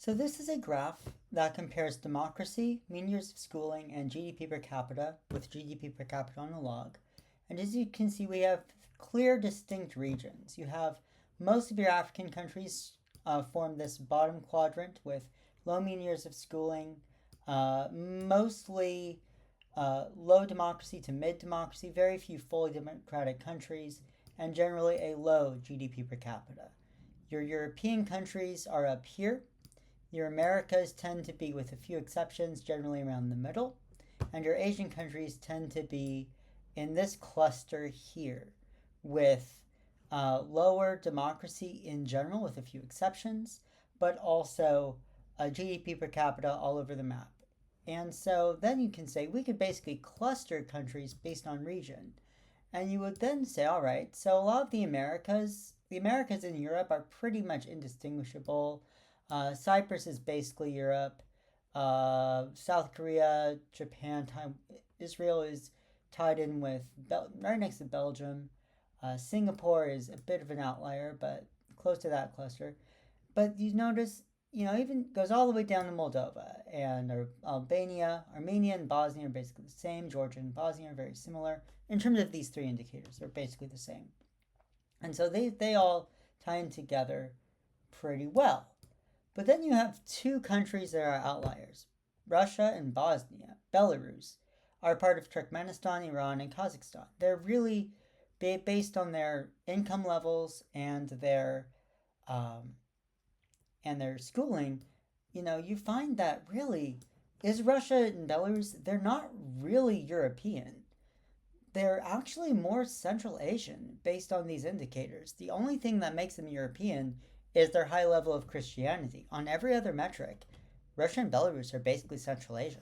So this is a graph that compares democracy, mean years of schooling, and GDP per capita with GDP per capita on a log. And as you can see, we have clear, distinct regions. You have most of your African countries form this bottom quadrant with low mean years of schooling, mostly low democracy to mid democracy, very few fully democratic countries, and generally a low GDP per capita. Your European countries are up here. Your Americas tend to be, with a few exceptions, generally around the middle. And your Asian countries tend to be in this cluster here, with lower democracy in general, with a few exceptions, but also a GDP per capita all over the map. And so then you can say we could basically cluster countries based on region. And you would then say, all right, so a lot of the Americas in Europe are pretty much indistinguishable. Cyprus is basically Europe. South Korea, Japan, Israel is tied in with right next to Belgium. Singapore is a bit of an outlier, but close to that cluster. But you notice, even goes all the way down to Moldova and Albania, Armenia, and Bosnia are basically the same. Georgia and Bosnia are very similar in terms of these three indicators. They're basically the same, and so they all tie in together pretty well. But then you have two countries that are outliers. Russia and Bosnia, Belarus, are part of Turkmenistan, Iran, and Kazakhstan. They're really based on their income levels um, and their schooling. You find that really is Russia and Belarus. They're not really European. They're actually more Central Asian based on these indicators. The only thing that makes them European is their high level of Christianity. On every other metric, Russia and Belarus are basically Central Asia.